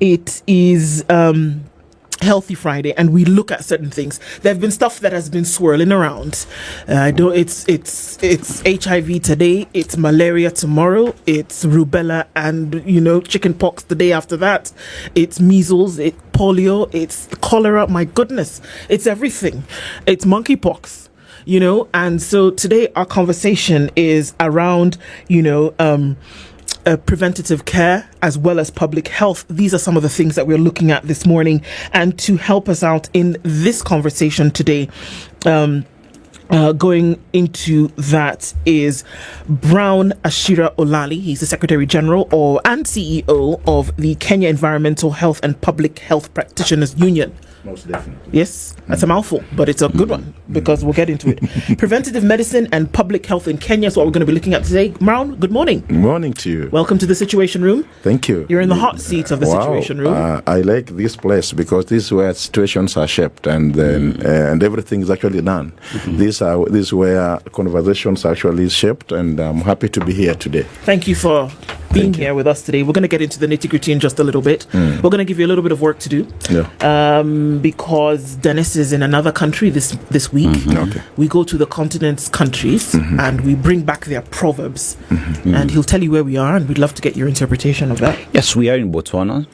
it is Healthy Friday, and we look at certain things. There have been stuff that has been swirling around. It's HIV today, it's malaria tomorrow, it's rubella and chicken pox the day after that. It's measles, it's polio, it's cholera. My goodness, it's everything. It's monkeypox. And so today our conversation is around preventative care as well as public health. These are some of the things that we're looking at this morning. And to help us out in this conversation today, going into that is Brown Ashira Olali. He's the Secretary General and CEO of the Kenya Environmental Health and Public Health Practitioners Union. Most definitely. Yes, that's a mouthful, but it's a good one because we'll get into it. Preventative medicine and public health in Kenya is what we're going to be looking at today. Brown, good morning. Good morning to you. Welcome to the Situation Room. Thank you. You're in the hot seat of the Situation Room. I like this place because this is where situations are shaped and everything is actually done. This is where conversations actually shaped, and I'm happy to be here today. Thank you for being here with us today. We're going to get into the nitty-gritty in just a little bit. We're going to give you a little bit of work to do. Yeah. Because Dennis is in another country this week. Okay. We go to the continent's countries and we bring back their proverbs. And he'll tell you where we are, and we'd love to get your interpretation of that. Yes, we are in Botswana,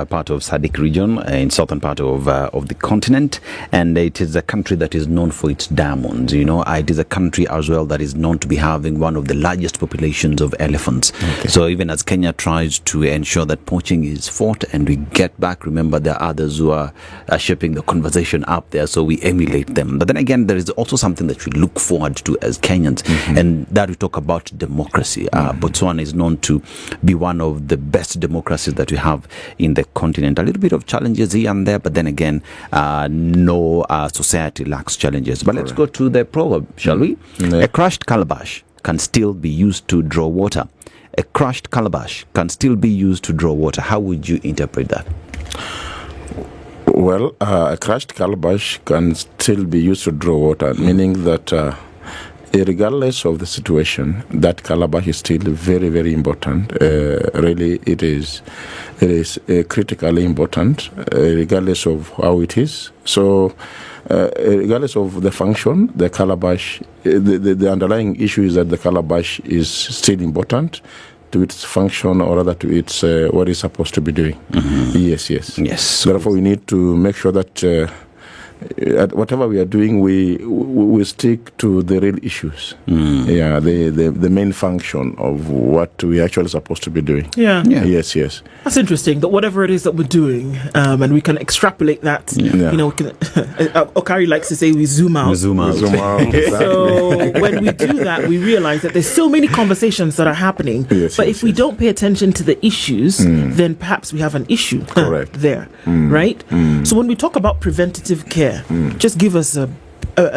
part of SADC region, in southern part of the continent, and it is a country that is known for its diamonds. It is a country as well that is known to be having one of the largest populations of elephants. Okay. So even as Kenya tries to ensure that poaching is fought and we get back, remember there are others who are shaping the conversation up there, so we emulate them. But then again, there is also something that we look forward to as Kenyans, and that we talk about democracy. Botswana is known to be one of the best democracies that we have in the continent. A little bit of challenges here and there, but then again, no society lacks challenges. But let's go to the proverb, shall we? A crushed calabash can still be used to draw water. A crushed calabash can still be used to draw water. How would you interpret that? Well, a crushed calabash can still be used to draw water, meaning that regardless of the situation, that calabash is still very, very important. Really, it is critically important, regardless of how it is. So, regardless of the function, the calabash, the underlying issue is that the calabash is still important to its function, or rather to its what it's supposed to be doing. Yes. Therefore, we need to make sure that at whatever we are doing, we stick to the real issues. The main function of what we actually supposed to be doing. Yes. That's interesting. That whatever it is that we're doing, and we can extrapolate that. We can. Okari likes to say we zoom out. Zoom out. Exactly. So when we do that, we realize that there's so many conversations that are happening. But if we don't pay attention to the issues, then perhaps we have an issue. Correct. There, right? So when we talk about preventative care, just give us a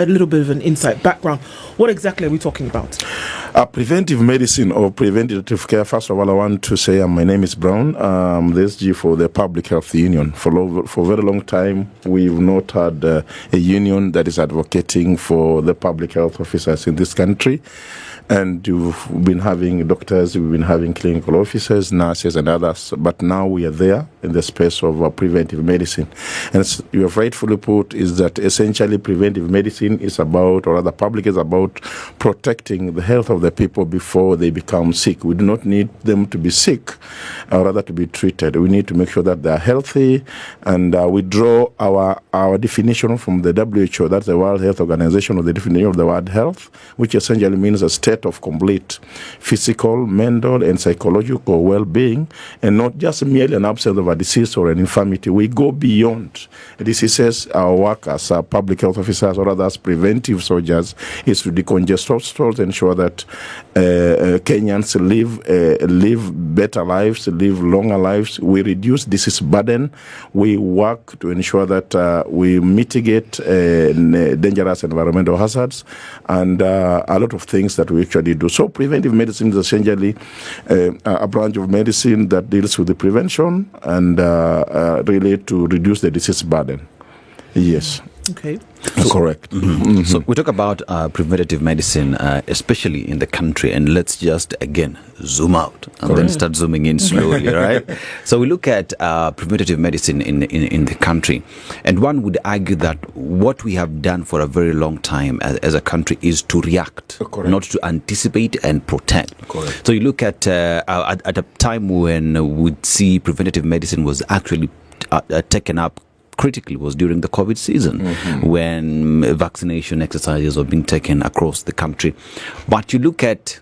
little bit of an insight, background. What exactly are we talking about? Preventive medicine or preventative care. First of all, I want to say my name is Brown. The SG for the Public Health Union. For a very long time, we've not had a union that is advocating for the public health officers in this country. And we've been having doctors, we've been having clinical officers, nurses, and others. But now we are there in the space of preventive medicine. And as you have rightfully put, is that essentially preventive medicine is about, or rather public is about, protecting the health of the people before they become sick. We do not need them to be sick, or rather to be treated. We need to make sure that they are healthy. And we draw our definition from the WHO, that's the World Health Organization, or the definition of the word health, which essentially means a state of complete physical, mental, and psychological well-being, and not just merely an absence of a disease or an infirmity. We go beyond diseases. Our work as public health officers, or rather as preventive soldiers, is to decongest hospitals, ensure that Kenyans live better lives, live longer lives. We reduce disease burden. We work to ensure that we mitigate dangerous environmental hazards, and a lot of things that we actually do. So preventive medicine is essentially a branch of medicine that deals with the prevention and really to reduce the disease burden. Yes. Okay. Correct. So we talk about preventative medicine, especially in the country, and let's just again zoom out and then start zooming in slowly, right? So we look at preventative medicine in the country, and one would argue that what we have done for a very long time as a country is to react, not to anticipate and protect. Correct. So you look at a time when we'd see preventative medicine was actually taken up critically was during the COVID season, when vaccination exercises were being taken across the country. But you look at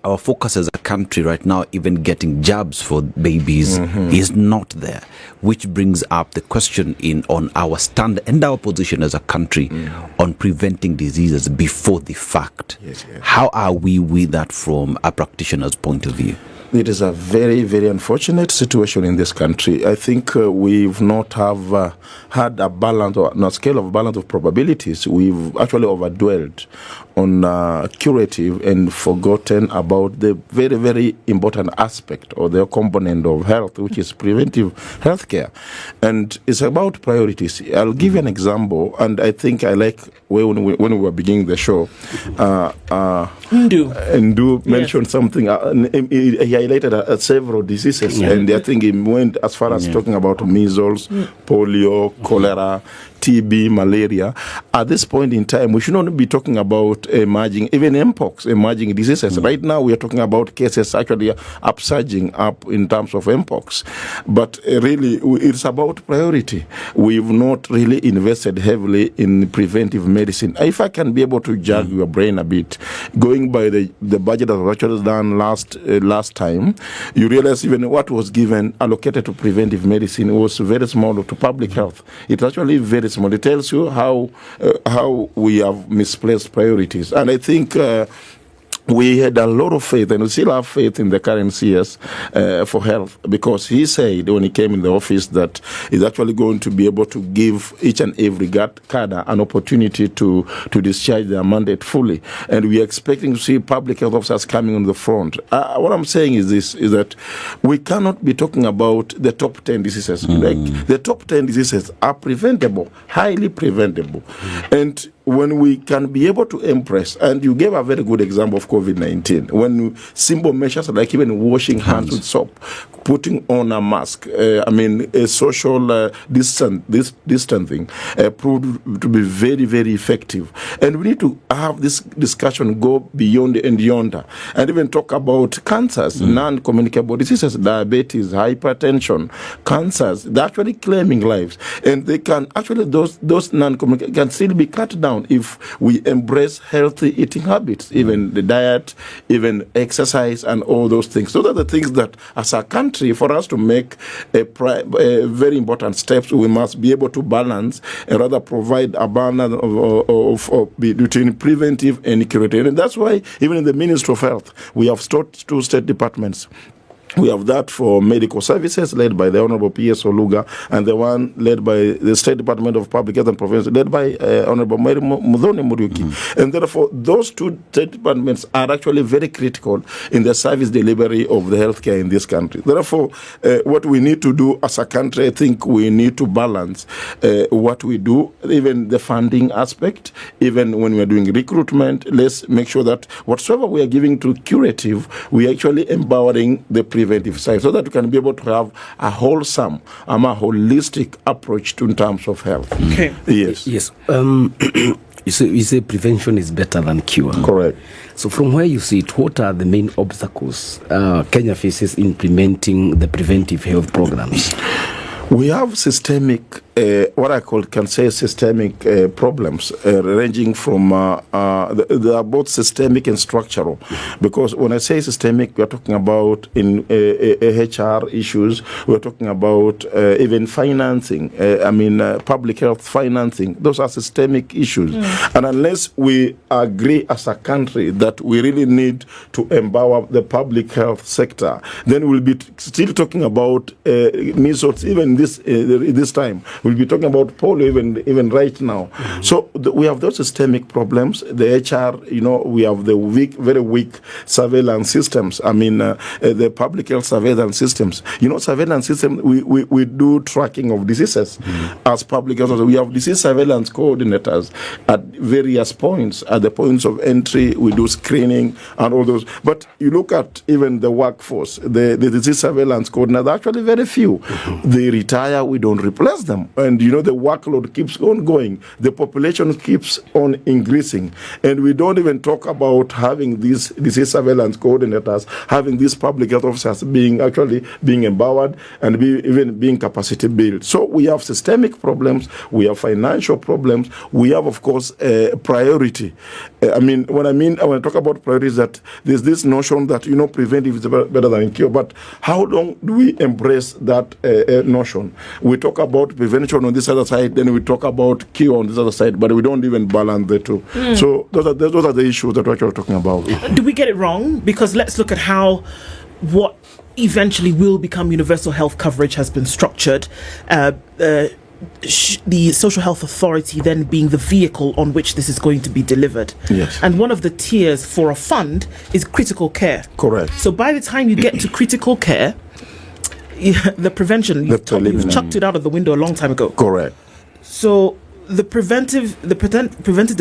our focus as a country right now, even getting jabs for babies is not there, which brings up the question on our stand and our position as a country on preventing diseases before the fact. Yes. How are we with that from a practitioner's point of view? It is a very, very unfortunate situation in this country. I think we've not have had a balance or a scale of balance of probabilities. We've actually overdwelled on curative and forgotten about the very, very important aspect or the component of health, which is preventive healthcare. And it's about priorities. I'll give you an example, and I think I like when we were beginning the show, Ndu mentioned something. He highlighted several diseases, and I think he went as far as talking about measles, polio, cholera, TB, malaria. At this point in time, we should not be talking about emerging, even mpox, emerging diseases. Right now, we are talking about cases actually upsurging up in terms of mpox. But really, it's about priority. We've not really invested heavily in preventive medicine. If I can be able to jog your brain a bit, going by the budget that was actually done last time, you realize even what was given allocated to preventive medicine was very small to public health. It's actually very small. It tells you how we have misplaced priorities. And I think we had a lot of faith, and we still have faith in the current CS for health, because he said when he came in the office that he's actually going to be able to give each and every cadre an opportunity to discharge their mandate fully. And we are expecting to see public health officers coming on the front. What I'm saying is this, is that we cannot be talking about the top 10 diseases. Like the top 10 diseases are preventable, highly preventable. And when we can be able to impress, and you gave a very good example of COVID-19, when simple measures like even washing hands with soap, putting on a mask, a social distancing proved to be very, very effective. And we need to have this discussion go beyond and yonder, and even talk about cancers, non-communicable diseases, diabetes, hypertension, cancers. They're actually claiming lives, and they can actually, those non-communicable can still be cut down if we embrace healthy eating habits, even the diet, even exercise, and all those things. Those are the things that, as a country, for us to make a very important steps, we must be able to balance, and rather provide a balance of between preventive and curative. And that's why even in the Ministry of Health, we have two state departments. We have that for medical services, led by the Honorable P.S. Oluga, and the one led by the State Department of Public Health and Prevention, led by Honorable Mudhoni Muriuki. And therefore, those two state departments are actually very critical in the service delivery of the healthcare in this country. Therefore, what we need to do as a country, I think we need to balance what we do, even the funding aspect, even when we're doing recruitment. Let's make sure that whatsoever we are giving to curative, we are actually empowering the preventive side, so that we can be able to have a wholesome, a holistic approach in terms of health. Okay. Yes. Yes. You say prevention is better than cure. Correct. So from where you see it, what are the main obstacles Kenya faces implementing the preventive health programs? We have systemic, what I can say systemic problems, ranging from, they are both systemic and structural. Because when I say systemic, we are talking about in HR issues, we are talking about even financing, public health financing. Those are systemic issues. And unless we agree as a country that we really need to empower the public health sector, then we'll be still talking about measles, even this time, We'll be talking about polio even right now. So we have those systemic problems. The HR, we have the very weak surveillance systems. I mean, the public health surveillance systems. Surveillance system, we do tracking of diseases as public health. We have disease surveillance coordinators at various points. At the points of entry, we do screening and all those. But you look at even the workforce, the disease surveillance coordinators, actually very few. They retire, we don't replace them. And the workload keeps on going. The population keeps on increasing. And we don't even talk about having these disease surveillance coordinators, having these public health officers being empowered and even being capacity built. So we have systemic problems, we have financial problems, we have, of course, priority. When I talk about priorities, that there's this notion that, preventive is better than cure. But how long do we embrace that notion? We talk about prevention on this other side, then we talk about cure on this other side, but we don't even balance the two. So those are the issues that we're actually talking about. Do we get it wrong? Because let's look at how what eventually will become universal health coverage has been structured. The Social Health Authority then being the vehicle on which this is going to be delivered. Yes. And one of the tiers for a fund is critical care. Correct. So by the time you get to critical care, the prevention, you've chucked it out of the window a long time ago. Correct. So the preventative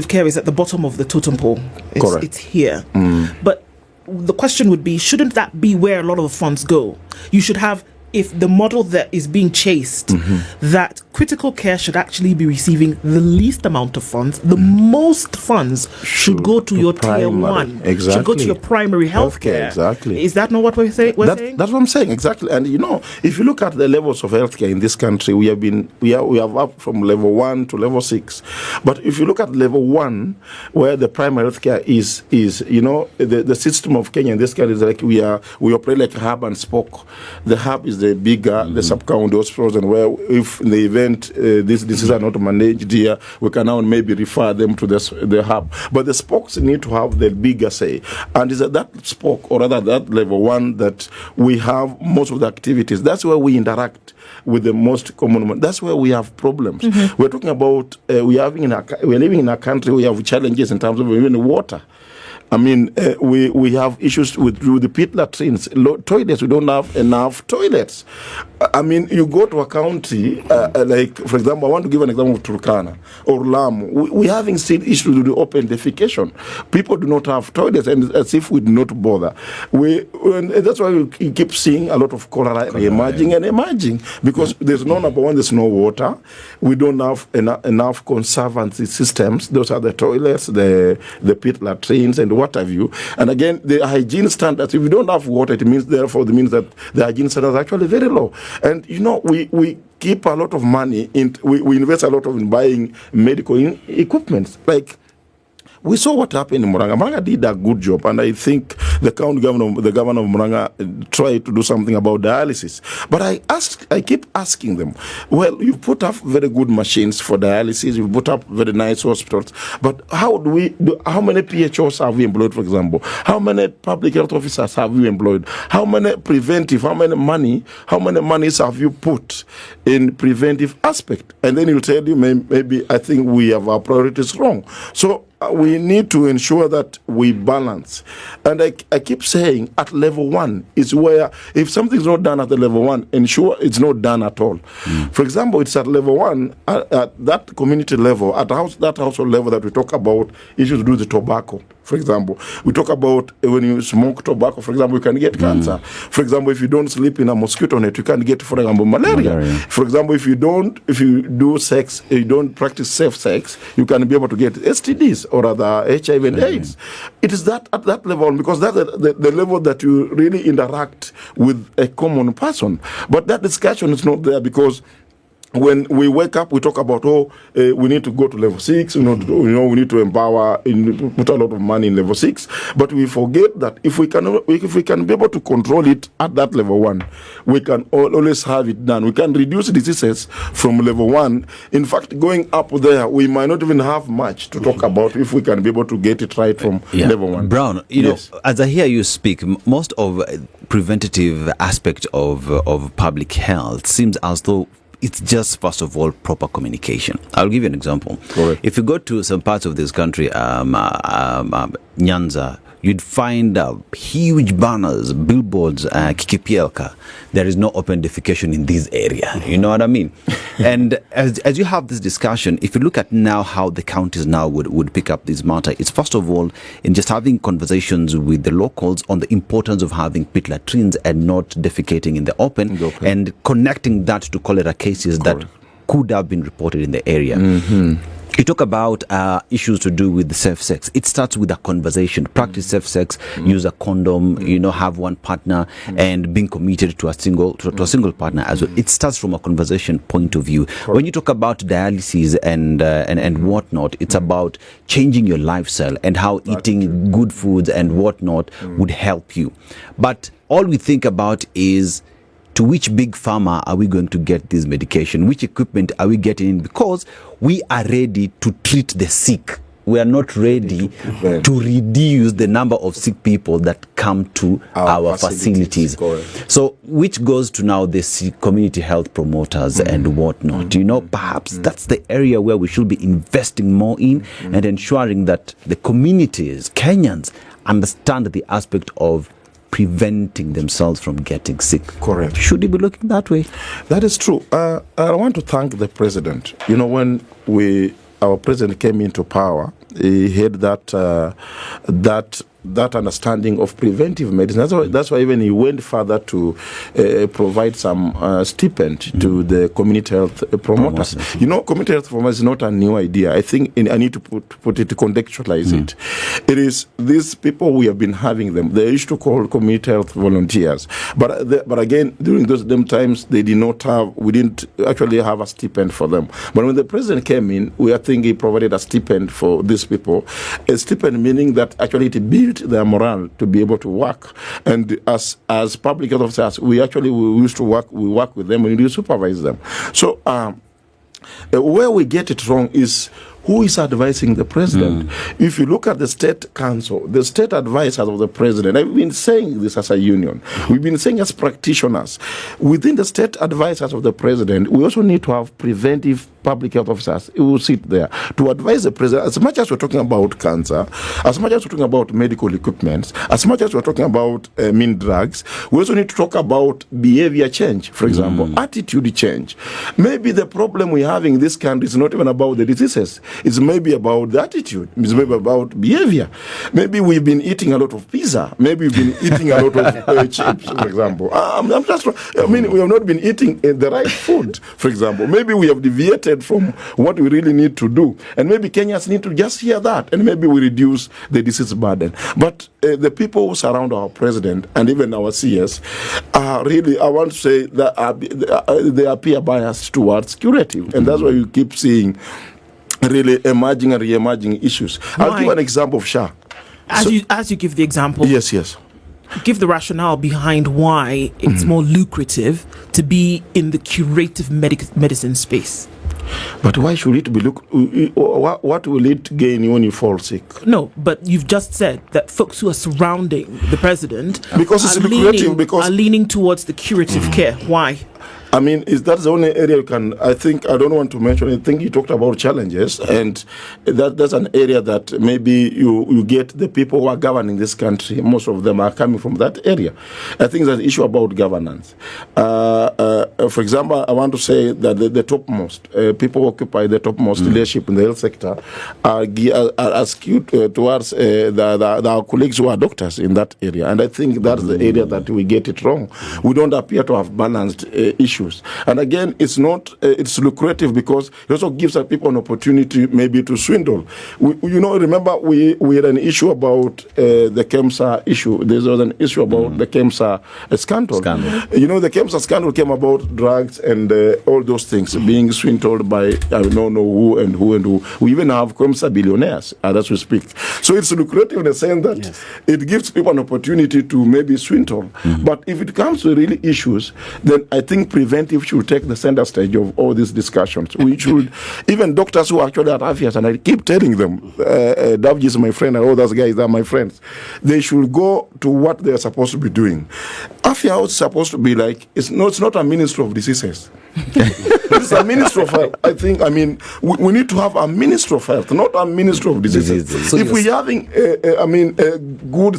care is at the bottom of the totem pole. Correct. It's here. But the question would be, shouldn't that be where a lot of the funds go? You should have, if the model that is being chased, that critical care should actually be receiving the least amount of funds, the most funds should go to your tier one. Exactly. Should go to your primary health care. Exactly. Is that not what we're saying? That's what I'm saying, exactly. And if you look at the levels of healthcare in this country, we have up from level 1 to level 6. But if you look at level 1, where the primary healthcare is the system of Kenya in this country is like we operate like a hub and spoke. The hub is the bigger, the sub-county hospitals, and where if in the event these diseases are not managed here, we can now maybe refer them to the hub. But the spokes need to have the bigger say. And it's at that spoke, or rather that level 1, that we have most of the activities. That's where we interact with the most common one. That's where we have problems. We're talking about, we're living in a country, we have challenges in terms of even water. We have issues with the pit latrines, toilets. We don't have enough toilets. You go to a county, like, for example, I want to give an example of Turkana or Lamu. We're having still issues with the open defecation. People do not have toilets, and as if we do not bother. That's why we keep seeing a lot of cholera emerging, because there's no, number one, there's no water. We don't have enough conservancy systems. Those are the toilets, the pit latrines, and what have you. And again, the hygiene standards, if we don't have water, it means that the hygiene standards are actually very low. And we keep a lot of money we invest a lot in buying medical equipment. Like, we saw what happened in Muranga. Muranga did a good job, and I think the governor of Muranga tried to do something about dialysis. But I keep asking them, well, you put up very good machines for dialysis, you put up very nice hospitals, but how many PHOs have we employed, for example? How many public health officers have you employed? How many preventive, how many monies have you put in preventive aspect? And then he'll tell you, maybe I think we have our priorities wrong. So we need to ensure that we balance. And I keep saying at level 1 is where, if something's not done at the level 1, ensure it's not done at all. For example, it's at level 1, at that community level, at that household level, that we talk about issues to do with tobacco. For example, we talk about when you smoke tobacco, for example, you can get cancer. For example, if you don't sleep in a mosquito net, you can get, for example, malaria. For example, if you do sex, you don't practice safe sex, you can be able to get STDs or other HIV and AIDS. It is that at that level, because that's the level that you really interact with a common person. But that discussion is not there, because when we wake up, we talk about, we need to go to level 6, we need to empower, put a lot of money in level 6. But we forget that if we can be able to control it at that level 1, we can always have it done. We can reduce diseases from level 1. In fact, going up there, we might not even have much to talk about if we can be able to get it right from level 1. Brown, as I hear you speak, most of preventative aspect of public health seems as though it's just, first of all, proper communication. I'll give you an example. Correct. If you go to some parts of this country, Nyanza, you'd find huge banners, billboards, Kikipielka. There is no open defecation in this area. You know what I mean? And as you have this discussion, if you look at now how the counties now would pick up this matter, it's first of all in just having conversations with the locals on the importance of having pit latrines and not defecating in the open, and connecting that to cholera cases that could have been reported in the area. You talk about issues to do with the safe sex. It starts with a conversation. Practice safe sex, use a condom, have one partner, and being committed to a single partner as well. It starts from a conversation point of view. When you talk about dialysis and whatnot, it's about changing your lifestyle and how eating good foods and whatnot would help you. But all we think about is, to which big pharma are we going to get this medication? Which equipment are we getting in? Because we are ready to treat the sick. We are not ready to reduce the number of sick people that come to our facilities. So, which goes to now the community health promoters and whatnot. Perhaps that's the area where we should be investing more in and ensuring that the communities, Kenyans, understand the aspect of preventing themselves from getting sick. Correct. Should we be looking that way? That is true. I want to thank the president. When our president came into power, he had that understanding of preventive medicine. That's why even he went further to provide some stipend to the community health promoters. Community health promoters is not a new idea. I think I need to put it, to contextualize it. It is these people, we have been having them. They used to call community health volunteers. But again, during them times, we didn't actually have a stipend for them. But when the president came in, I think he provided a stipend for these people. A stipend meaning that actually it built their morale to be able to work. And as public health officers, we used to work with them and we supervise them. So where we get it wrong is who is advising the president. If you look at the state council, the state advisors of the president, I've been saying this as a union, we've been saying as practitioners, within the state advisors of the president, we also need to have preventive public health officers who will sit there to advise the president. As much as we're talking about cancer, as much as we're talking about medical equipment, as much as we're talking about drugs, we also need to talk about behavior change, for example, attitude change. Maybe the problem we're having in this country is not even about the diseases. It's maybe about the attitude. It's maybe about behavior. Maybe we've been eating a lot of pizza. Maybe we've been eating a lot of chips, for example. We have not been eating the right food, for example. Maybe we have deviated from what we really need to do. And maybe Kenyans need to just hear that. And maybe we reduce the disease burden. But the people who surround our president and even our CS are really, I want to say, that they appear biased towards curative. And that's why you keep seeing really emerging and re-emerging issues. I'll give an example of SHA. As you give the example, yes, give the rationale behind why it's more lucrative to be in the curative medicine space. But why should it be what will it gain when you fall sick? No, but you've just said that folks who are surrounding the president because it's lucrative, are leaning towards the curative care. Why? I mean, that's the only area you can, I don't want to mention, I think you talked about challenges, and that's an area that maybe you get the people who are governing this country, most of them are coming from that area. I think there's an issue about governance. For example, I want to say that the topmost, people who occupy the topmost leadership in the health sector are skewed towards our colleagues who are doctors in that area, and I think that's the area that we get it wrong. We don't appear to have balanced issues. And again, it's lucrative because it also gives people an opportunity maybe to swindle. Remember we had an issue about the KEMSA issue. There was an issue about the KEMSA scandal. The KEMSA scandal came about drugs and all those things being swindled by I don't know who and who. We even have KEMSA billionaires as we speak. So it's lucrative in the sense that it gives people an opportunity to maybe swindle. But if it comes to really issues, then I think preventive should take the center stage of all these discussions. We should, even doctors who actually are Afias, and I keep telling them, Davji is my friend and all those guys are my friends, they should go to what they're supposed to be doing. Afia is supposed to be like, it's not a ministry of diseases. There is a Ministry of Health. We need to have a Ministry of Health, not a Ministry of Diseases. So if we're having, good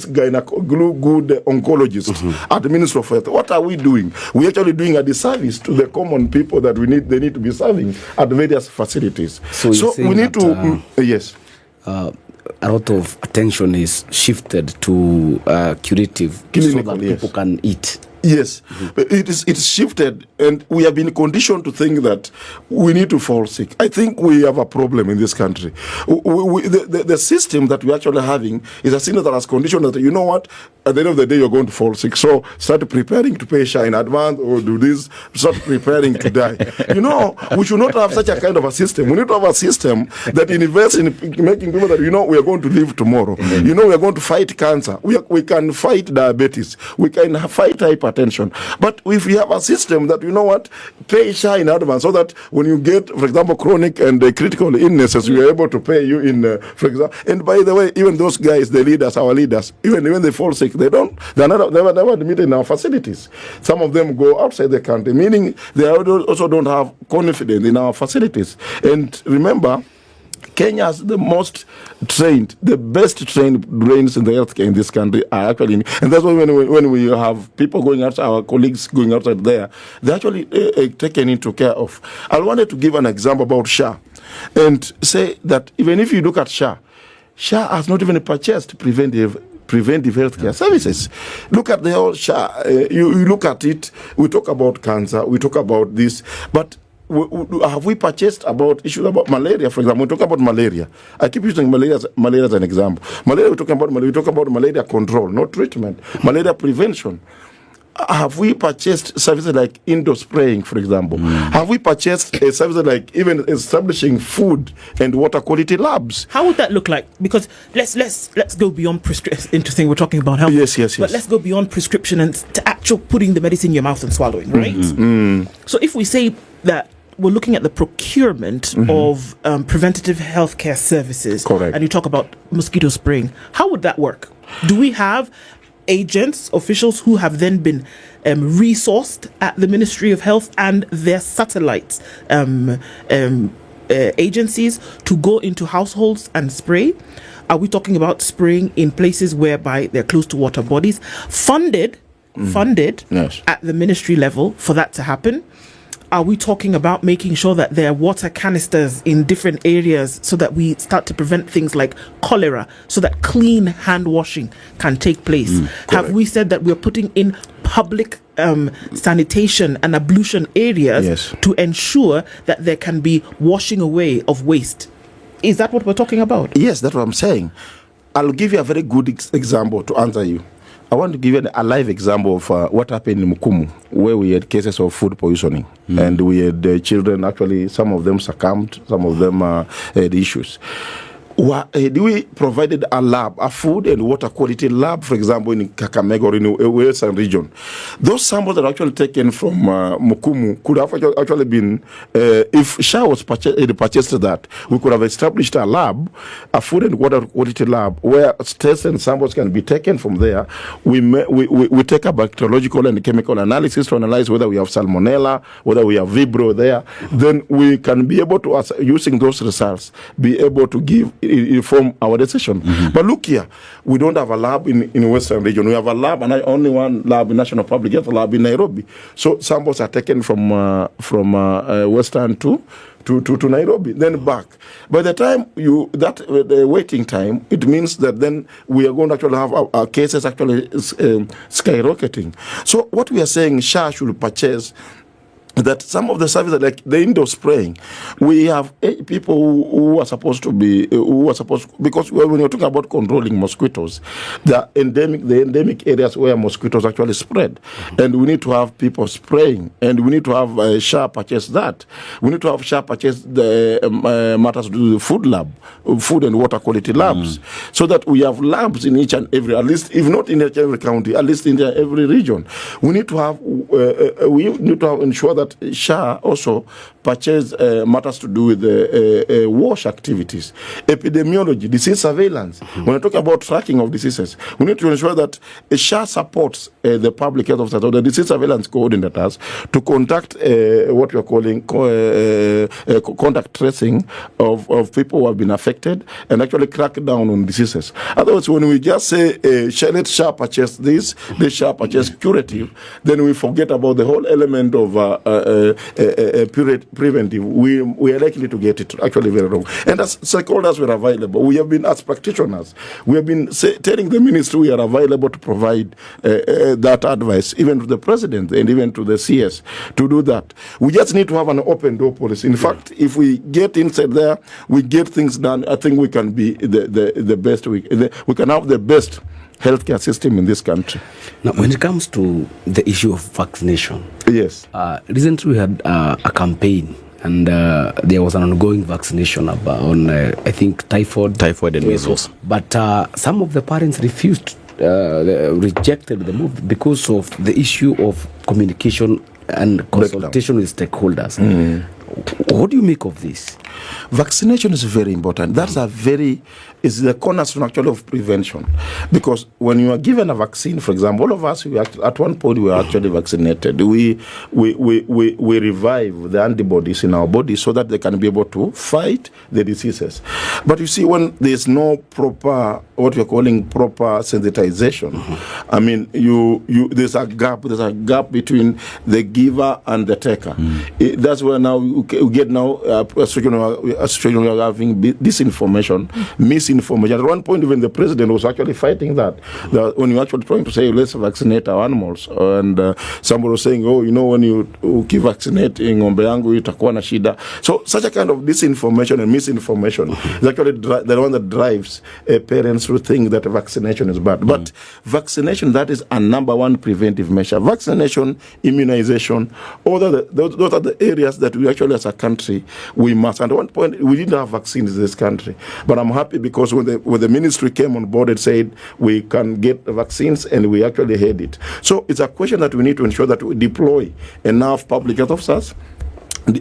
oncologists at the Ministry of Health, what are we doing? We're actually doing a disservice to the common people that they need to be serving at various facilities. So we need to, yes. A lot of attention is shifted to curative Clinical, so that yes. people can eat. Yes, it's shifted, and we have been conditioned to think that we need to fall sick. I think we have a problem in this country. The system that we're actually having is a system that has conditioned that, you know what, at the end of the day, you're going to fall sick. So start preparing to pay share in advance or do this, start preparing to die. We should not have such a kind of a system. We need to have a system that invests in making people that, we are going to live tomorrow. We are going to fight cancer. We can fight diabetes. We can fight hypertension. But if we have a system that, pay share in advance so that when you get, for example, chronic and critical illnesses, we are able to pay you in, for example. And by the way, even those guys, the leaders, our leaders, even when they fall sick, they're never admitted in our facilities. Some of them go outside the country, meaning they also don't have confidence in our facilities. And remember, Kenya has the most trained, the best trained brains in the healthcare in this country are actually, and that's why when we have people going outside, our colleagues going outside there, they're actually taken into care of. I wanted to give an example about SHA and say that even if you look at SHA has not even purchased preventive healthcare services. Look at the whole SHA. You look at it, we talk about cancer, we talk about this, but have we purchased about issues about malaria, for example? We talk about malaria. I keep using malaria as an example. Malaria, we talk about malaria control, not treatment. Malaria prevention. Have we purchased services like indoor spraying, for example? Have we purchased services like even establishing food and water quality labs? How would that look like? Because let's go beyond prescription. Interesting, we're talking about health. Yes. But let's go beyond prescription and to actual putting the medicine in your mouth and swallowing, right? So if we say that we're looking at the procurement of preventative healthcare services, correct, and you talk about mosquito spraying, how would that work? Do we have agents, officials who have then been resourced at the Ministry of Health and their satellite agencies to go into households and spray? Are we talking about spraying in places whereby they're close to water bodies, funded yes, at the ministry level for that to happen? Are we talking about making sure that there are water canisters in different areas so that we start to prevent things like cholera, so that clean hand washing can take place? Have we said that we're putting in public sanitation and ablution areas, yes, to ensure that there can be washing away of waste? Is that what we're talking about? Yes, that's what I'm saying. I'll give you a very good example to answer you. I want to give you a live example of what happened in Mukumu, where we had cases of food poisoning. And we had children, actually, some of them succumbed, some of them had issues. We provided a lab, a food and water quality lab, for example, in Kakamega or in the Western region. Those samples that are actually taken from Mukumu could have actually been, if SHA was purchased that, we could have established a lab, a food and water quality lab, where tests and samples can be taken from there. We take a bacteriological and chemical analysis to analyze whether we have salmonella, whether we have Vibrio there. Then we can be able to, using those results, be able to inform our decision. But look here, we don't have a lab in Western region. We have a lab, and only one lab in National Public Health lab in Nairobi. So samples are taken from Western to Nairobi, then back. By the time the waiting time, it means that then we are going to actually have our cases actually skyrocketing. So what we are saying, SHA should purchase that some of the services, like the indoor spraying, we have people who are supposed to, because when you're talking about controlling mosquitoes, the endemic areas where mosquitoes actually spread, and we need to have people spraying, and we need to have SHA purchase that. We need to have SHA purchase the matters to do with food and water quality labs, so that we have labs in each and every, at least if not in each and every county, at least in every region. We need to have ensure that that SHA also purchase matters to do with wash activities, epidemiology, disease surveillance. When I talk about tracking of diseases, we need to ensure that SHA supports the public health officers or the disease surveillance coordinators to conduct what we are calling contact tracing of people who have been affected and actually crack down on diseases. Otherwise, when we just say, let SHA purchase this, they SHA purchase curative, then we forget about the whole element of preventive. We are likely to get it actually very wrong. And as stakeholders were available, we have been, as practitioners, we have been telling the ministry we are available to provide that advice, even to the president and even to the CS, to do that. We just need to have an open door policy. In fact, if we get inside there, we get things done, I think we can be the best. We can have the best healthcare system in this country. Now, when it comes to the issue of vaccination, yes, recently we had a campaign, and there was an ongoing vaccination on, I think, typhoid and measles. But some of the parents refused, rejected the move because of the issue of communication and consultation with stakeholders. What do you make of this? Vaccination is very important. That's is the cornerstone actually of prevention. Because when you are given a vaccine, for example, all of us, at one point we were actually vaccinated. We revive the antibodies in our body so that they can be able to fight the diseases. But you see, when there's no proper, what we're calling proper sensitization, I mean, there's a gap between the giver and the taker. That's where now we get a situation where we're having disinformation, misinformation. At one point, even the president was actually fighting that when you're actually trying to say, let's vaccinate our animals. And somebody was saying, when you keep vaccinating ng'ombe yangu itakuwa na shida. So such a kind of disinformation and misinformation is actually the one that drives parents to think that vaccination is bad. But vaccination, that is a number one preventive measure. Vaccination, immunization, those are the areas that we actually, as a country, we must. And at one point, we didn't have vaccines in this country. But I'm happy because when the ministry came on board and said we can get vaccines, and we actually had it. So it's a question that we need to ensure that we deploy enough public health officers,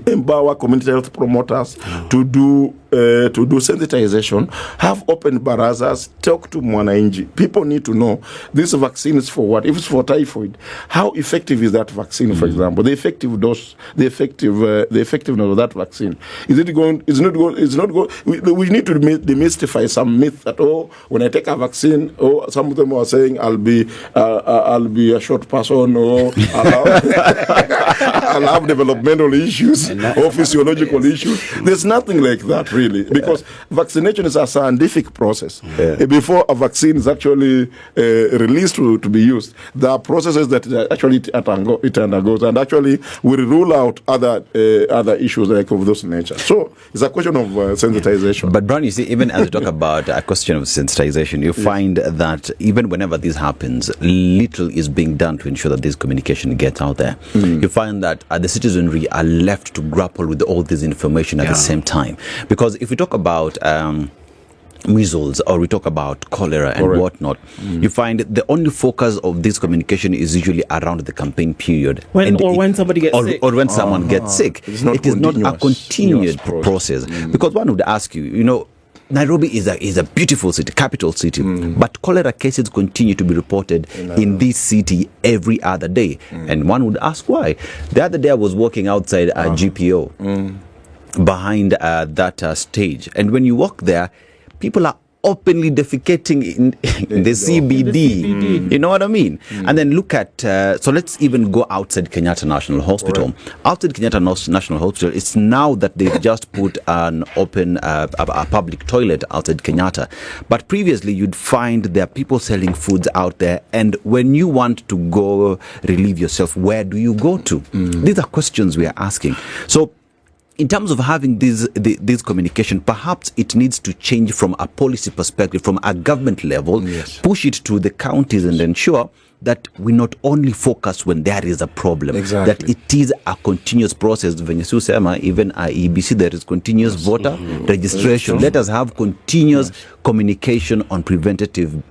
empower community health promoters to do sensitization, have open barazas, talk to mwananchi. People need to know this vaccine is for what. If it's for typhoid, how effective is that vaccine? For example, the effective dose, the effectiveness of that vaccine. Is it going? It's not going. We need to demystify some myth that when I take a vaccine, some of them are saying I'll be a short person, or I'll have developmental issues or physiological issues. There's nothing like that, really, because vaccination is a scientific process. Before a vaccine is actually released to be used, there are processes that actually it undergoes, and actually will rule out other issues like of those nature. So it's a question of sensitization. But Brown, you see, even as we talk about a question of sensitization, you find that even whenever this happens, little is being done to ensure that this communication gets out there. You find that the citizenry are left to grapple with all this information at the same time. Because if we talk about measles, or we talk about cholera and whatnot, you find the only focus of this communication is usually around the campaign period. When somebody gets sick. Or when someone gets sick. It is not a continued process. Because one would ask you, Nairobi is a beautiful city, capital city, but cholera cases continue to be reported in this city every other day. And one would ask why. The other day I was walking outside a GPO behind that stage. And when you walk there, people are openly defecating in the CBD. You know what I mean? And then look at, so let's even go outside Kenyatta National Hospital. Outside Kenyatta National Hospital, it's now that they've just put an open, a public toilet outside Kenyatta. But previously, you'd find there are people selling foods out there. And when you want to go relieve yourself, where do you go to? These are questions we are asking. So, in terms of having this communication, perhaps it needs to change from a policy perspective, from a government level, push it to the counties and ensure that we not only focus when there is a problem, Exactly. that it is a continuous process. Venezuela, even at EBC, there is continuous voter registration. Let us have continuous communication on preventative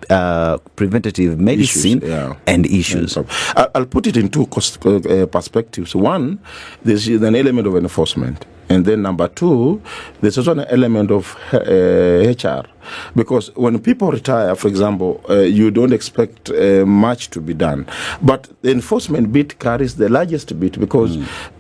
medicine and issues. I'll put it in two perspectives. One, there's an element of enforcement. And then number two, there's also an element of HR. Because when people retire, for example, you don't expect much to be done. But the enforcement bit carries the largest bit because,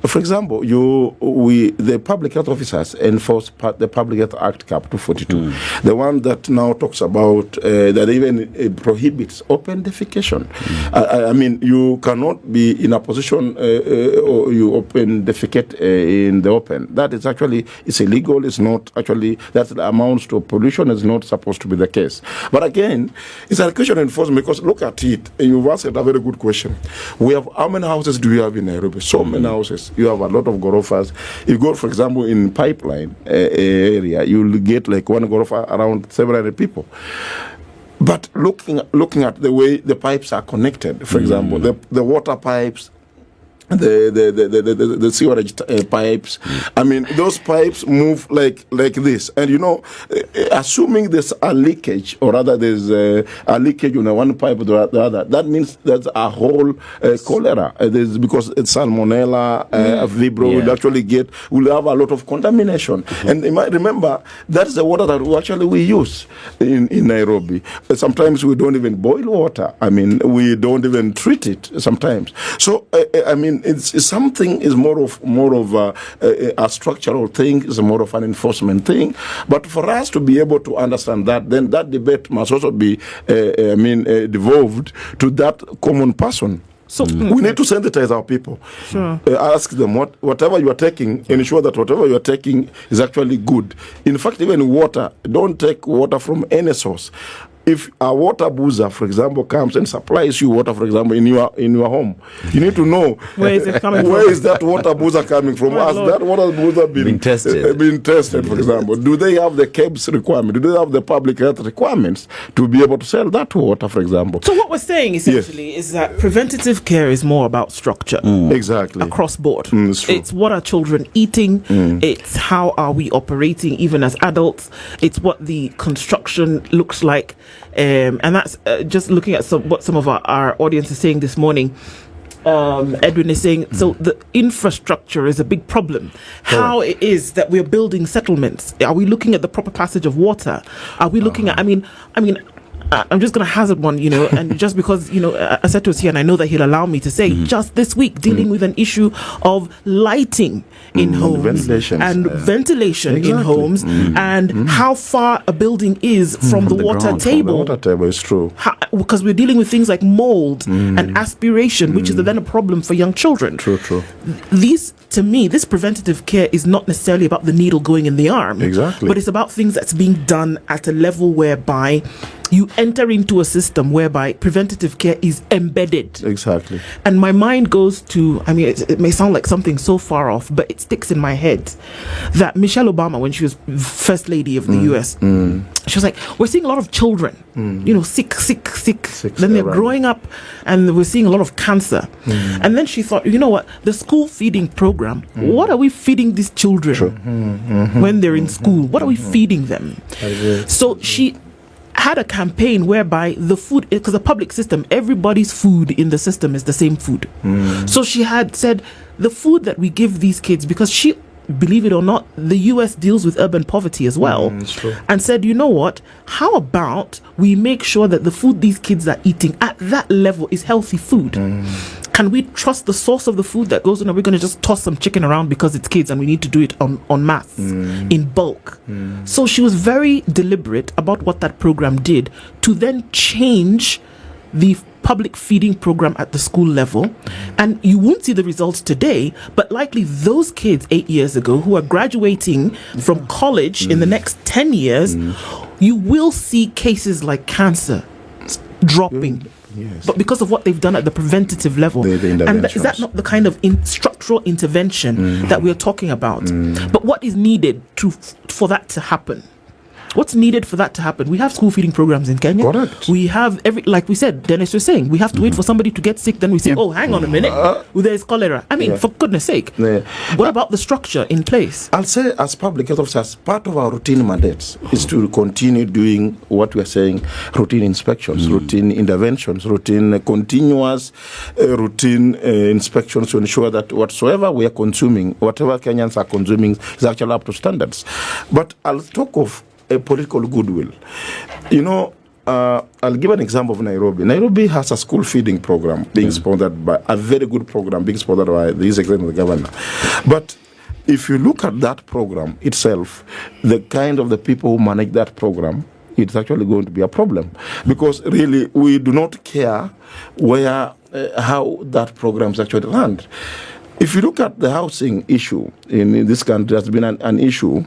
for example, the public health officers enforce the Public Health Act Cap 242. The one that now talks about, that even prohibits open defecation. I mean, you cannot be in a position or you open defecate in the open. That is actually, it's illegal. It's not actually, that amounts to pollution. It's not supposed to be the case. But again, it's a question of enforcement because look at it. You've asked a very good question. We have, how many houses do we have in Nairobi? So many houses. You have a lot of gorofas. You go, for example, in Pipeline area, you'll get like one gorofa around 700 people. But looking at the way the pipes are connected, for example, the water pipes, the sewerage pipes. I mean, those pipes move like this. And you know, assuming there's a leakage, or rather there's a leakage on one pipe or the other, that means there's a whole cholera. Because it's salmonella, vibrio, we'll have a lot of contamination. And you might remember, that's the water that we use in Nairobi. Sometimes we don't even boil water. I mean, we don't even treat it sometimes. So, I mean, it's something is more of a structural thing, is more of an enforcement thing. But for us to be able to understand that, then that debate must also be, devolved to that common person. So we need to sensitize our people. Sure. Ask them whatever you are taking, ensure that whatever you are taking is actually good. In fact, even water, don't take water from any source. If a water boozer, for example, comes and supplies you water, for example, in your home, you need to know where is it coming from? Where is that water boozer coming from? Has that water boozer been tested, for example? Do they have the KEBS requirement? Do they have the public health requirements to be able to sell that water, for example? So what we're saying essentially is that preventative care is more about structure. Exactly. Across board. It's what are children eating? It's how are we operating even as adults? It's what the construction looks like. And that's just looking at what some of our audience is saying this morning. Edwin is saying, so the infrastructure is a big problem. How it is that we're building settlements. Are we looking at the proper passage of water? Are we looking at, I mean, I'm just going to hazard one, and just because, Aseto is here and I know that he'll allow me to say, just this week, dealing with an issue of lighting in homes and ventilation in homes and how far a building is from the water table. From the water table is true. Because we're dealing with things like mold and aspiration, which is then a problem for young children. True. To me, this preventative care is not necessarily about the needle going in the arm. Exactly. But it's about things that's being done at a level whereby you enter into a system whereby preventative care is embedded. Exactly. And my mind goes to, it may sound like something so far off, but it sticks in my head that Michelle Obama, when she was First Lady of the US, she was like, we're seeing a lot of children, sick. Then they're growing up and we're seeing a lot of cancer. And then she thought, you know what, the school feeding program, what are we feeding these children when they're in school? What are we feeding them? So she had a campaign whereby the food, because the public system, everybody's food in the system is the same food. So she had said the food that we give these kids, because she, believe it or not, the US deals with urban poverty as well, and said, you know what, how about we make sure that the food these kids are eating at that level is healthy food? Can we trust the source of the food that goes in? Are we going to just toss some chicken around because it's kids and we need to do it en masse, in bulk? So she was very deliberate about what that program did to then change the public feeding program at the school level. And you won't see the results today, but likely those kids 8 years ago who are graduating from college in the next 10 years, you will see cases like cancer dropping. Yes. But because of what they've done at the preventative level. And is that not the kind of structural intervention that we're talking about? But what is needed for that to happen? What's needed for that to happen? We have school feeding programs in Kenya. Correct. We have like we said, Dennis was saying, we have to wait for somebody to get sick. Then we say, oh, hang on a minute, there's cholera. I mean, for goodness sake. What about the structure in place? I'll say, as public health officers, part of our routine mandates is to continue doing what we are saying: routine inspections, routine interventions, routine continuous routine inspections to ensure that whatsoever we are consuming, whatever Kenyans are consuming, is actually up to standards. But I'll talk of a political goodwill. You know, I'll give an example of Nairobi. Nairobi has a school feeding program being sponsored by a very good program being sponsored by the executive governor. But if you look at that program itself, the kind of the people who manage that program, it's actually going to be a problem, because really we do not care where how that program is actually run. If you look at the housing issue in this country, has been an issue.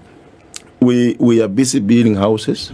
We are busy building houses.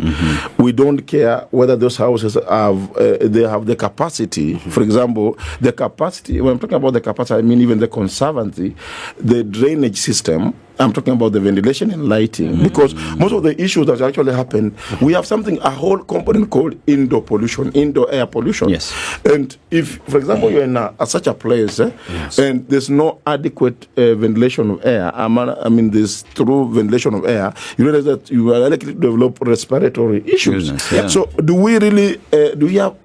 We don't care whether those houses have they have the capacity. For example, the capacity. When I'm talking about the capacity, I mean even the conservancy, the drainage system. I'm talking about the ventilation and lighting, because most of the issues that actually happen, we have a whole component called indoor pollution, indoor air pollution. Yes. And if, for example, you're in such a place and there's no adequate ventilation of air, I mean, this through ventilation of air, you realize that you are likely to develop respiratory issues. So do we really, do we have,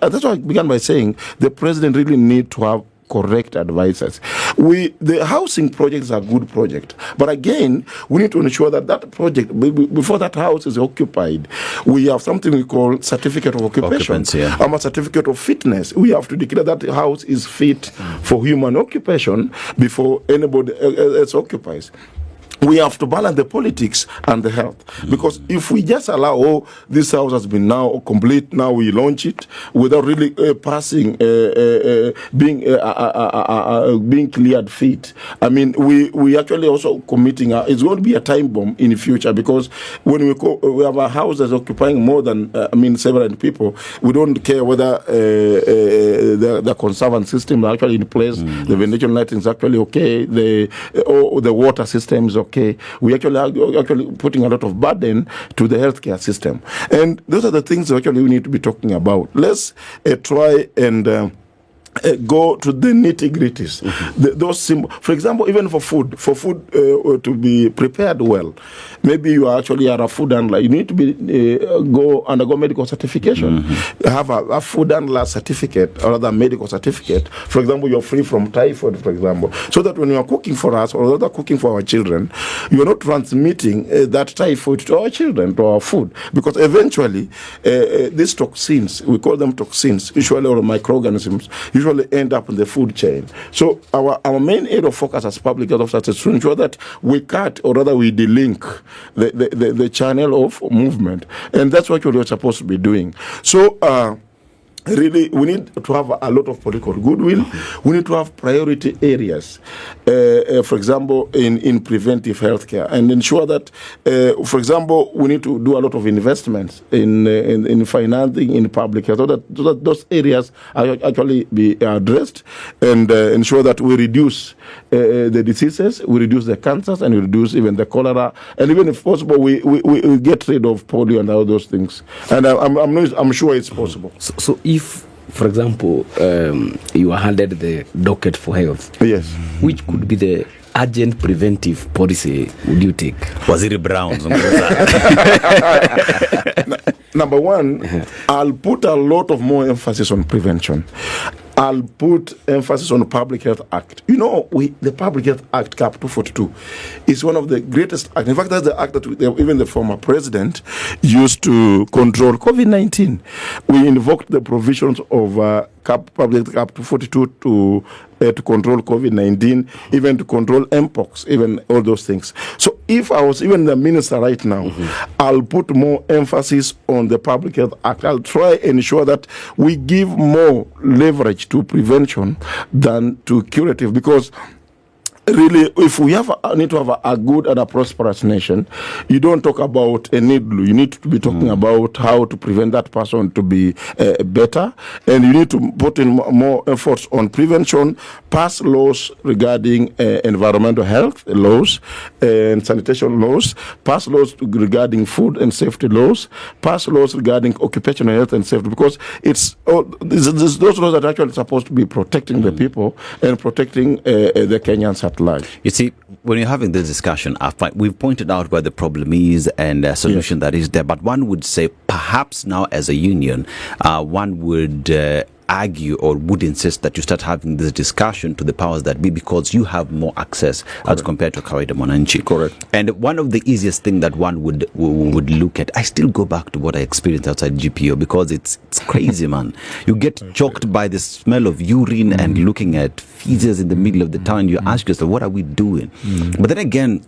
that's why I began by saying the president really need to have correct advisors. The housing projects are good project, but again, we need to ensure that that project, before that house is occupied, we have something we call certificate of occupation, a certificate of fitness. We have to declare that the house is fit for human occupation before anybody else occupies. We have to balance the politics and the health, because if we just allow, this house has been now complete, now we launch it without really passing, being cleared fit. I mean, we actually also committing. It's going to be a time bomb in the future, because when we have a house that's occupying more than several people, we don't care whether the conservant system is actually in place, the ventilation lighting is actually okay, the water system is okay. We actually putting a lot of burden to the healthcare system, and those are the things that actually we need to be talking about. Let's try and go to the nitty-gritties. For example, even for food to be prepared well, maybe you are actually a food handler. You need to be undergo medical certification. Have a food handler certificate or other medical certificate. For example, you're free from typhoid, for example, so that when you are cooking for us or other cooking for our children, you are not transmitting that typhoid to our children, to our food, because eventually these toxins, we call them toxins, usually, or microorganisms, usually end up in the food chain. So our main area of focus as public health officers is to ensure that we cut, or rather we delink the channel of movement, and that's what we're supposed to be doing. So really, we need to have a lot of political goodwill. We need to have priority areas, for example, in preventive healthcare, and ensure that, for example, we need to do a lot of investments in financing in public health, so that those areas are actually be addressed, and ensure that we reduce the diseases, we reduce the cancers, and we reduce even the cholera, and even if possible, we get rid of polio and all those things. And I'm sure it's possible. So if, for example, you are handed the docket for health, yes, which could be the urgent preventive policy would you take? Waziri Brown. Number one, I'll put a lot of more emphasis on prevention. I'll put emphasis on the Public Health Act. You know, the Public Health Act, Cap 242, is one of the greatest acts. In fact, that's the act that even the former president used to control COVID-19. We invoked the provisions of Public Cap 242 to control COVID-19, even to control Mpox, even all those things. So if I was even the minister right now, I'll put more emphasis on the Public Health Act. I'll try and ensure that we give more leverage to prevention than to curative, because really, if we need to have a good and a prosperous nation, you don't talk about a needle. You need to be talking about how to prevent that person to be better, and you need to put in more efforts on prevention, pass laws regarding environmental health laws and sanitation laws, pass laws regarding food and safety laws, pass laws regarding occupational health and safety, because it's those laws that are actually supposed to be protecting the people and protecting the Kenyans at large. You see, when you're having this discussion, we've pointed out where the problem is and a solution that is there. But one would say perhaps now as a union, one would argue or would insist that you start having this discussion to the powers that be, because you have more access as compared to Kawaida Mwananchi. Correct. And one of the easiest thing that one would look at, I still go back to what I experienced outside GPO, because it's crazy, man. You get choked by the smell of urine and looking at feces in the middle of the town. You ask yourself, what are we doing? But then again,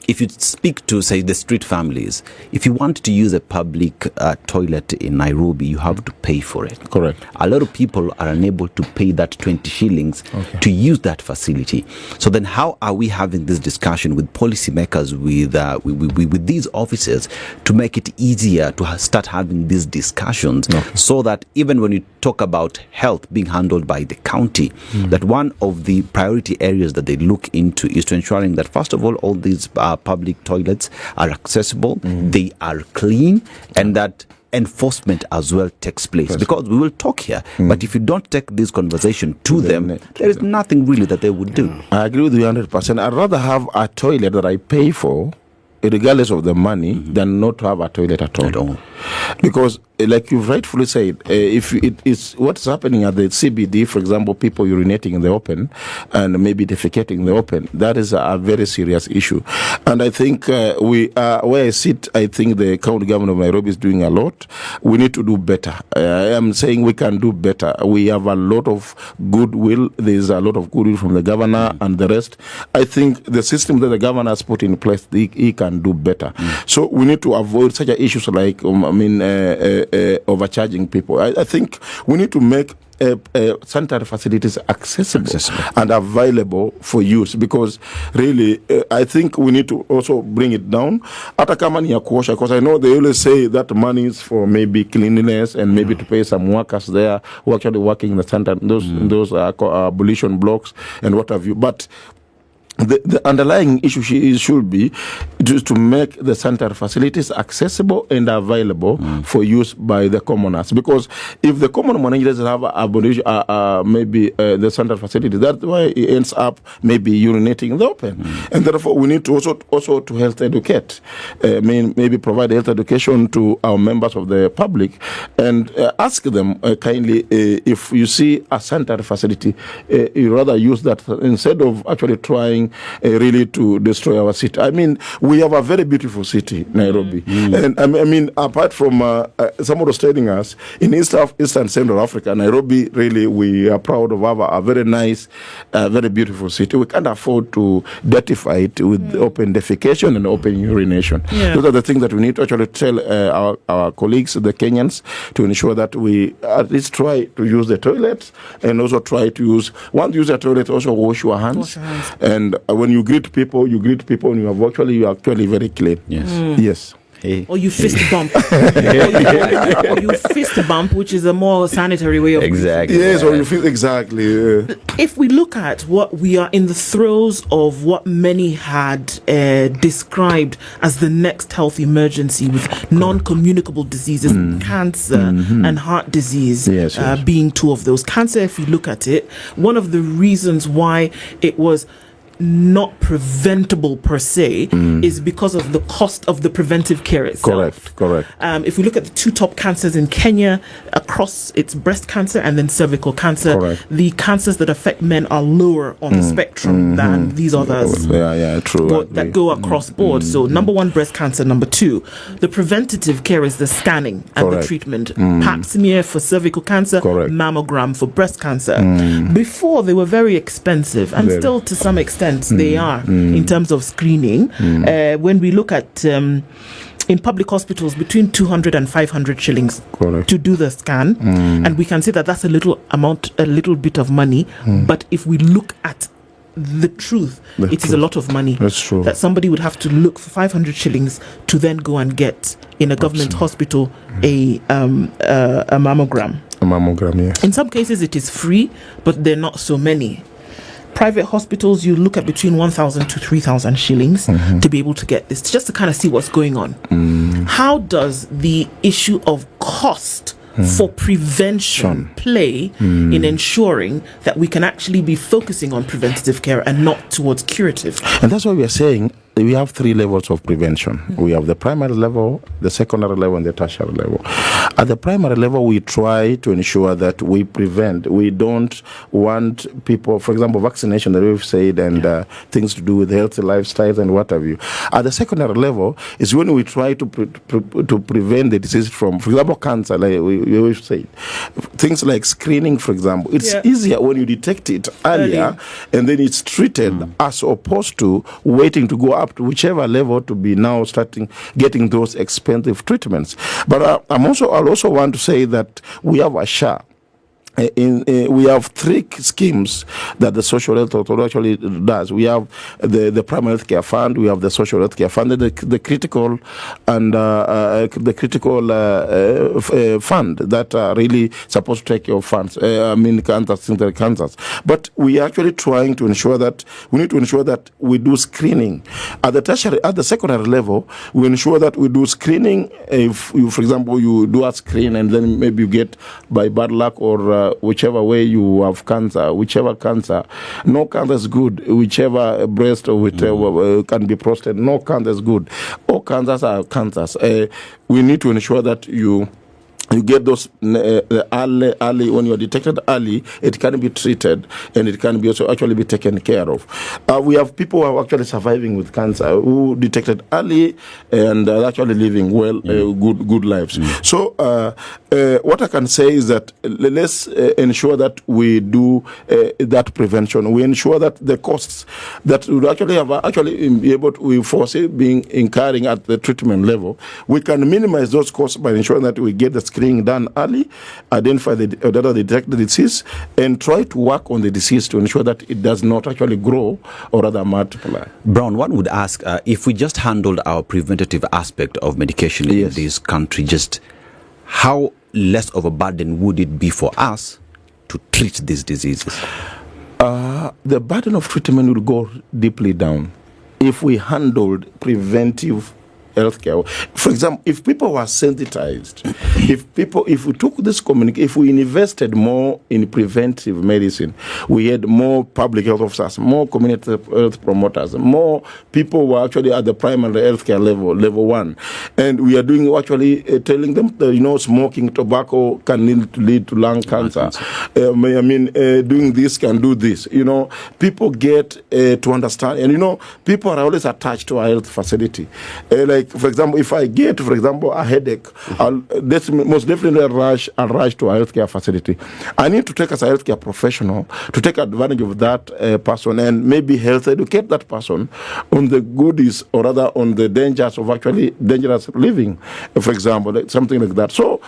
if you speak to, say, the street families, if you want to use a public toilet in Nairobi, you have to pay for it. Correct. A lot of people are unable to pay that 20 shillings to use that facility. So then how are we having this discussion with policymakers, with these officers, to make it easier to start having these discussions, so that even when you talk about health being handled by the county, that one of the priority areas that they look into is to ensuring that, first of all these public toilets are accessible, they are clean, and that enforcement as well takes place. Because we will talk here, but if you don't take this conversation to them, there is nothing really that they would do. I agree with you 100%. I'd rather have a toilet that I pay for, regardless of the money, than not to have a toilet at all. Because, like you've rightfully said, if it is what's happening at the CBD, for example, people urinating in the open and maybe defecating in the open, that is a very serious issue. And I think where I sit, I think the county government of Nairobi is doing a lot. We need to do better. I am saying we can do better. We have a lot of goodwill. There's a lot of goodwill from the governor and the rest. I think the system that the governor has put in place, he can do better. So we need to avoid such issues like overcharging people. I think we need to make sanitary facilities accessible and available for use, because really I think we need to also bring it down. Hata kama ni ya kuosha, because I know they always say that money is for maybe cleanliness and maybe to pay some workers there who are actually working in the sanitary, those abolition blocks and what have you. But the underlying issue should be to make the sanitary facilities accessible and available for use by the commoners. Because if the common manager doesn't have maybe the sanitary facilities, that's why he ends up maybe urinating in the open. And therefore, we need to also to health educate. Maybe provide health education to our members of the public and ask them kindly, if you see a sanitary facility, you rather use that instead of actually trying really to destroy our city. I mean, we have a very beautiful city, Nairobi. And I mean, apart from someone was telling us, in East and Central Africa, Nairobi, really, we are proud of having a very nice, very beautiful city. We can't afford to dirtify it with open defecation and open urination. Those are the things that we need to actually tell our colleagues, the Kenyans, to ensure that we at least try to use the toilets, and also try to use, once you use the toilet, also wash your hands. And when you greet people, and you are actually very clean. Yes. Hey. Or you fist bump. or you fist bump, which is a more sanitary way of exactly. Yes, or you feel exactly. If we look at what we are in the throes of, what many had described as the next health emergency, with non-communicable diseases, cancer and heart disease being two of those. Cancer, if you look at it, one of the reasons why it was not preventable per se is because of the cost of the preventive care itself. Correct. If we look at the two top cancers in Kenya, across it's breast cancer and then cervical cancer, the cancers that affect men are lower on the spectrum than these others. True. But that go across board. So number one, breast cancer. Number two, the preventative care is the scanning and the treatment. Pap smear for cervical cancer, mammogram for breast cancer. Before, they were very expensive, and still to some extent they are in terms of screening. When we look at in public hospitals, between 200 and 500 shillings to do the scan, and we can say that that's a little bit of money. But if we look at the truth, The it is a lot of money. That's true. That somebody would have to look for 500 shillings to then go and get in a government hospital a mammogram. A mammogram, yes. In some cases, it is free, but they're not so many. Private hospitals, you look at between 1,000 to 3,000 shillings to be able to get this, just to kind of see what's going on. How does the issue of cost for prevention play in ensuring that we can actually be focusing on preventative care and not towards curative? And that's why we are saying we have 3 levels of prevention. We have the primary level, the secondary level, and the tertiary level. At the primary level, we try to ensure that we prevent. We don't want people, for example, vaccination that we've said, and things to do with healthy lifestyles and what have you. At the secondary level is when we try to prevent the disease from, for example, cancer, like we've said. Things like screening, for example. It's easier when you detect it earlier and then it's treated as opposed to waiting to go up to whichever level to be now starting getting those expensive treatments. But I'll also want to say that we have Ashira. We have 3 schemes that the social health authority actually does. We have the primary health care fund, we have the social health care fund, the critical and the critical fund that are really supposed to take your funds. Cancers. But we are actually trying to ensure that we need to ensure that we do screening at the secondary level. We ensure that we do screening. If you, for example, you do a screen and then maybe you get by bad luck or whichever way you have cancer, no cancer is good. Whichever breast or whichever can be prostate, no cancer is good. All cancers are cancers. We need to ensure that you get those early when you're detected early, it can be treated and it can be also actually be taken care of. We have people who are actually surviving with cancer who detected early and are actually living well, good lives. So what I can say is that let's ensure that we do that prevention. We ensure that the costs that we actually be able to, we foresee being incurring at the treatment level, we can minimize those costs by ensuring that we get the screening done early, identify detect the disease, and try to work on the disease to ensure that it does not actually grow or rather multiply. Brown, one would ask, if we just handled our preventative aspect of medication in this country, just how less of a burden would it be for us to treat these diseases? The burden of treatment would go deeply down if we handled preventive healthcare. For example, if people were sensitized, if we took this if we invested more in preventive medicine, we had more public health officers, more community health promoters, more people were actually at the primary healthcare level 1, and we are doing actually telling them that, smoking tobacco can lead to lung cancer. Doing this can do this. People get to understand, and people are always attached to a health facility. For example, if I get, for example, a headache, I'll most definitely rush to a healthcare facility. I need to take as a healthcare professional to take advantage of that person and maybe health educate that person on the goodies or rather on the dangers of actually dangerous living, for example, something like that. So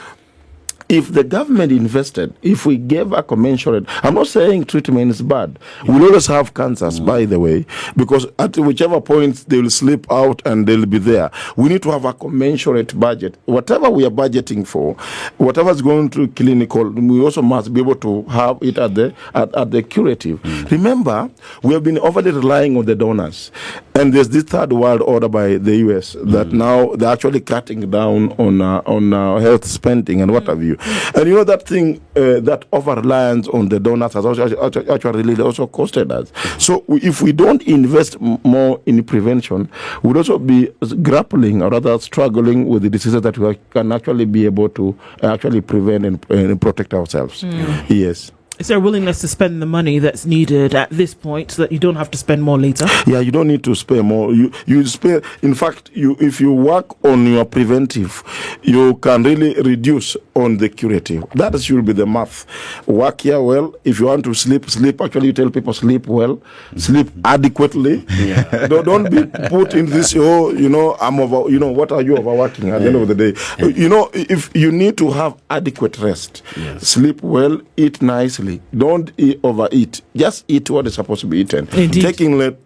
if the government invested, if we gave a commensurate, I'm not saying treatment is bad. We'll always have cancers, by the way, because at whichever point they will slip out and they'll be there. We need to have a commensurate budget. Whatever we are budgeting for, whatever is going to clinical, we also must be able to have it at the curative. Remember, we have been overly relying on the donors. And there's this third world order by the US that now they're actually cutting down on health spending and what have you. And that thing, that over-reliance on the donors has actually really also costed us. So if we don't invest more in prevention, we'll also be grappling or rather struggling with the diseases that we can actually be able to actually prevent and protect ourselves. Yes. Is there a willingness to spend the money that's needed at this point so that you don't have to spend more later? Yeah, you don't need to spend more. You spend. In fact, if you work on your preventive, you can really reduce on the curative. That should be the math. Work here well. If you want to sleep. Actually, you tell people sleep well, sleep adequately. Yeah. Don't be put in this. I'm over. What are you overworking at the end of the day? If you need to have adequate rest, sleep well, eat nice. Exactly. Don't overeat. Just eat what is supposed to be eaten. Indeed.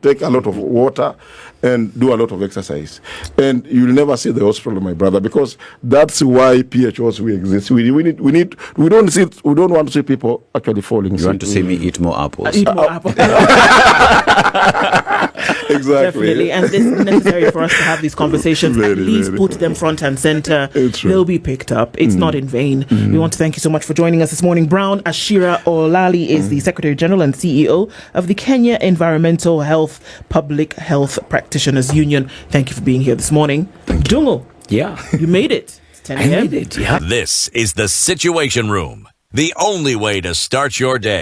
Take a lot of water and do a lot of exercise. And you'll never see the hospital, my brother, because that's why PHOs we exist. We don't want to see people actually falling You sick. want to see me eat more apples? Eat more apple. Exactly. Definitely, and it's necessary for us to have these conversations. At least put them front and center. It's true. They'll be picked up. It's not in vain. We want to thank you so much for joining us this morning. Brown Ashira Olali is the Secretary General and CEO of the Kenya Environmental Health Public Health Practitioners Union. Thank you for being here this morning. Dungo, Yeah. you made it. It's 10 I a.m. made it. Yeah. This is the Situation Room, the only way to start your day.